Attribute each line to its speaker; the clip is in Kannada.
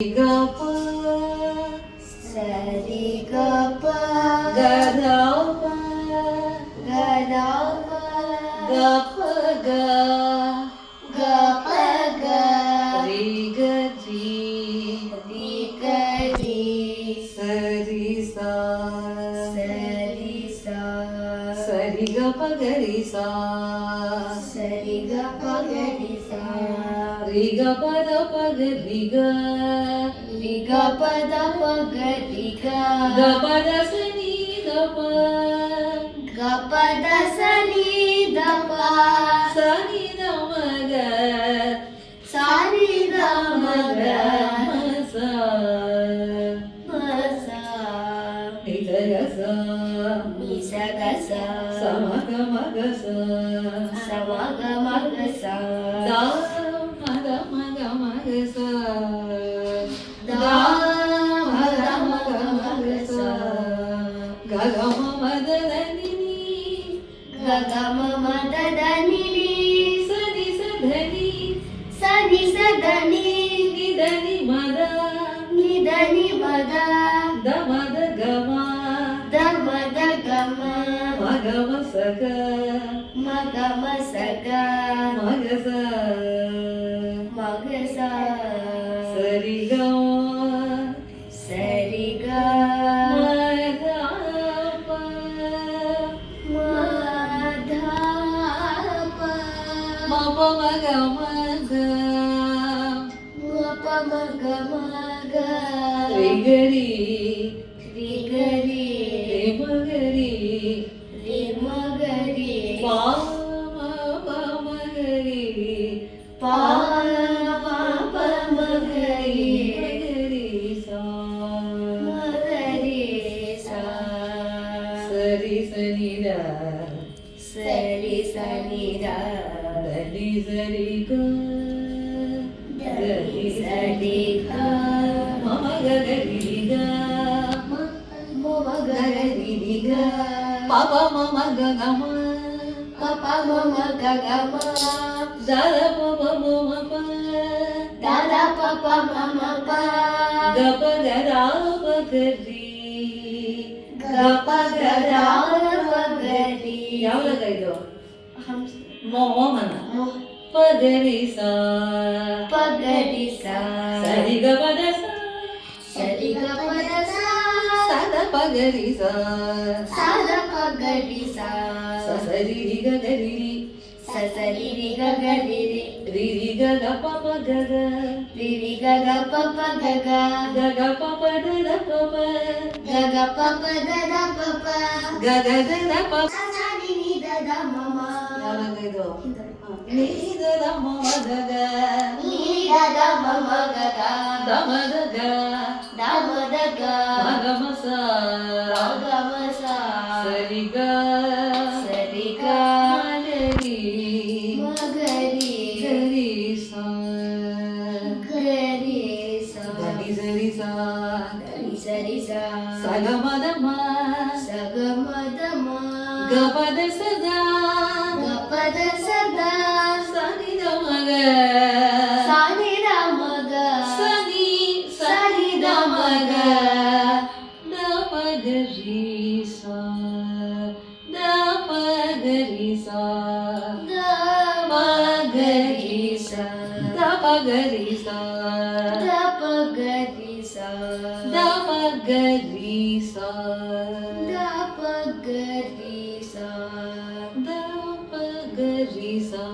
Speaker 1: ಗಪ
Speaker 2: ಸರಿ ಗಪ
Speaker 1: ಗದಪ
Speaker 2: ಗದಪ
Speaker 1: ಗಪ ಗ
Speaker 2: ಗಪ ಗ
Speaker 1: ರಿ ಗ ರಿ
Speaker 2: ರಿ ಗ ರಿ
Speaker 1: ಸರಿ ಸಾ
Speaker 2: ಸರಿ ಸಾ
Speaker 1: ಸರಿ ಗಪ ಗರಿ ಸಾ
Speaker 2: ಸರಿ ಗಪ ಗರಿ ಸಾ
Speaker 1: ರಿ ಗ ಪದ ಪಗ ರಿ ಗ
Speaker 2: ರಿ ಗ ಪದ ಪಗ ರಿ ಗ
Speaker 1: ಗ ಪದ ಸನಿ ಗ ಪ
Speaker 2: ಗ ಪದ ಸನಿ ದ ಪ
Speaker 1: ಸನಿ ದ ಮ ಗ
Speaker 2: ಸಾರಿ ದ ಮ ಗ
Speaker 1: ಮ ಸ
Speaker 2: ಮ ಸ
Speaker 1: ನಿ ಗ ಗ ಸ
Speaker 2: ನಿ ಸ ಗ ಸ
Speaker 1: ಸ ಮ ಗ ಮ ಗ ಸ
Speaker 2: ಸ ಮ ಗ ಮ ಗ ಸ
Speaker 1: ದ ಮ ಗ ಮ ಗ ಮ ಗ ಸ
Speaker 2: ದ ಮ ಗ ಮ ಗ ಮ ಗ ಸ
Speaker 1: ಗ ಗ ಮ ಮ ದ ದ ನಿ ನಿ
Speaker 2: ಗ ಗ ಮ ಮ ದ ದ ನಿ ನಿ
Speaker 1: ಸ ನಿ ಸ ಧ ನಿ
Speaker 2: ಸ ನಿ ಸ ದ ನಿ
Speaker 1: ನಿ ದ ನಿ ಮ ದ
Speaker 2: ನಿ ದ ನಿ ಮ ದ
Speaker 1: ದ ಮ ದ ಗ ಮ
Speaker 2: ದ ಮ ದ ಗ ಮ
Speaker 1: ಮ ಗ ಮ ಸ ಗ
Speaker 2: ಮ ಗ ಮ ಸ ಗ
Speaker 1: ಮ ಗ ಸ
Speaker 2: ಮ ಗ ಸ
Speaker 1: ಸರಿ ಗ
Speaker 2: ಸರಿ ಗ
Speaker 1: ಮ ಗ ಪ
Speaker 2: ಮ ಧ ಪ
Speaker 1: ಮ ಪ ಮ ಗ ಮ ಗ
Speaker 2: ಮ ಪ ಮ ಗ ಮ ಗ
Speaker 1: ರಿ ಗ ರಿ
Speaker 2: ರಿ ಗ ರಿ
Speaker 1: ರಿ ಮ ಗ ರಿ
Speaker 2: ರಿ ಮ ಗ ರಿ
Speaker 1: ಪ ಮ ಪ ಮ ಗ ರಿ
Speaker 2: ಪ ಮ ಪ ಮ ಗ ರಿ
Speaker 1: ಮ ಗ ರಿ ಸಾ
Speaker 2: ಮ ಗ ರಿ ಸ
Speaker 1: ಸರಿ ಸನಿ ದ
Speaker 2: ಸರಿ ಸನಿ ದ
Speaker 1: ಧನಿ ಸರಿ ಗ
Speaker 2: ಧನಿ ಸರಿ ಗ
Speaker 1: ಮ ಗ ಗ ರಿ ಗ
Speaker 2: ಮ ಮ ಗ ರಿ ರಿ ಗ
Speaker 1: ಪ ಪ ಮ ಮ ಗ ಗ ಮ
Speaker 2: ಪ ಪ ಮ ಮ ಗ ಗ ಮ
Speaker 1: ದ ದ ಪ ಪ ಮ ಮ ಪ
Speaker 2: ದ ದ ಪ ಪ ಮ ಮ ಪ
Speaker 1: ಗ ಪ ಗ ರ ಪ ಗ ರಿ
Speaker 2: ಗ ಪ ಗ ರ ಪ ಗ ರಿ
Speaker 1: ಯಾವ ರಾಗ ಇದು
Speaker 2: ಹಂಸ
Speaker 1: ಮೋ ಮನ
Speaker 2: ಮ
Speaker 1: ಪ ಗ ರಿ ಸಾ
Speaker 2: ಪ ಗ ರಿ ಸ
Speaker 1: ಸರಿ ಗ ಪ ದ ಸ
Speaker 2: ಸರಿ ಗ ಪ ದ ಸ
Speaker 1: ಸ ದ ಪ ಗ ರಿ ಸಾ
Speaker 2: ಸ ದ ಪ ಗ ರಿ ಸ
Speaker 1: ಸ ಸರಿ ರಿ ಗ ಗ ರಿ ರಿ
Speaker 2: ಸ ಸರಿ ರಿ ಗ ಗ ರಿ ರಿ
Speaker 1: ರಿ ರಿ ಗ ಗ ಪ ಪ ಗ ಗ
Speaker 2: ರಿ ರಿ ಗ ಗ ಪ ಪ ಗ ಗ
Speaker 1: ಗ ಗ ಪ ಪ ದ ದ ಪ ಪ
Speaker 2: ಗ ಗ ಪ ಪ ದ ದ ಪ ಪ
Speaker 1: ಗ ಗ ದ ದ ಪ
Speaker 2: ಸ ಸ ನಿ ನಿ ದ ದ ಮ ಮ
Speaker 1: ಯಾವ ರಾಗ ಇದು ನೀ ದ ದ ಮ ಮ ಗ ಗ
Speaker 2: ನೀ ದ ದ ಮ ಮ ಗ ಗ
Speaker 1: ದ ಮ ದ ಗ
Speaker 2: ದ ಮ ದ ಗ
Speaker 1: ಮ ಗ ಮ ಸ
Speaker 2: ಗ ಗ ಮ ಸ
Speaker 1: ಸರಿ ಗ
Speaker 2: ಸರಿ ಗ
Speaker 1: ಮ ಗ ರಿ
Speaker 2: ಮ ಗ ರಿ
Speaker 1: ಗ ರಿ ಸಾ
Speaker 2: ಗ ರಿ ಸ
Speaker 1: ಧನಿ ಸರಿ ಸಾ
Speaker 2: ಧನಿ ಸರಿ ಸ
Speaker 1: ಸ ಗ ಮ ದ ಮ
Speaker 2: ಸ ಗ ಮ ದ ಮ
Speaker 1: ಗ ಪ ದ ಸ ಗ
Speaker 2: ಗ ಪ ದ ಸ ಗ
Speaker 1: ಸ ನಿ ದ ಮ ಗ
Speaker 2: ಸ ನಿ ದ ಮ ಗ
Speaker 1: ಸ ನಿ ದ ಮ ಗ ದ ಪ ಗ ರಿ ಸಾ ದ ಪ ಗ ರಿ ಸಾ
Speaker 2: ದ ಪ ಗ ರಿ ಸ
Speaker 1: ದ ಪ ಗ ರಿ ಸಾ
Speaker 2: ದ ಪ ಗ ರಿ ಸ
Speaker 1: ದ ಪ ಗ ರಿ ಸಾ
Speaker 2: ದ ಪ ಗ ರಿ ಸ
Speaker 1: ದ ಪ ಗ ರಿ ಸಾ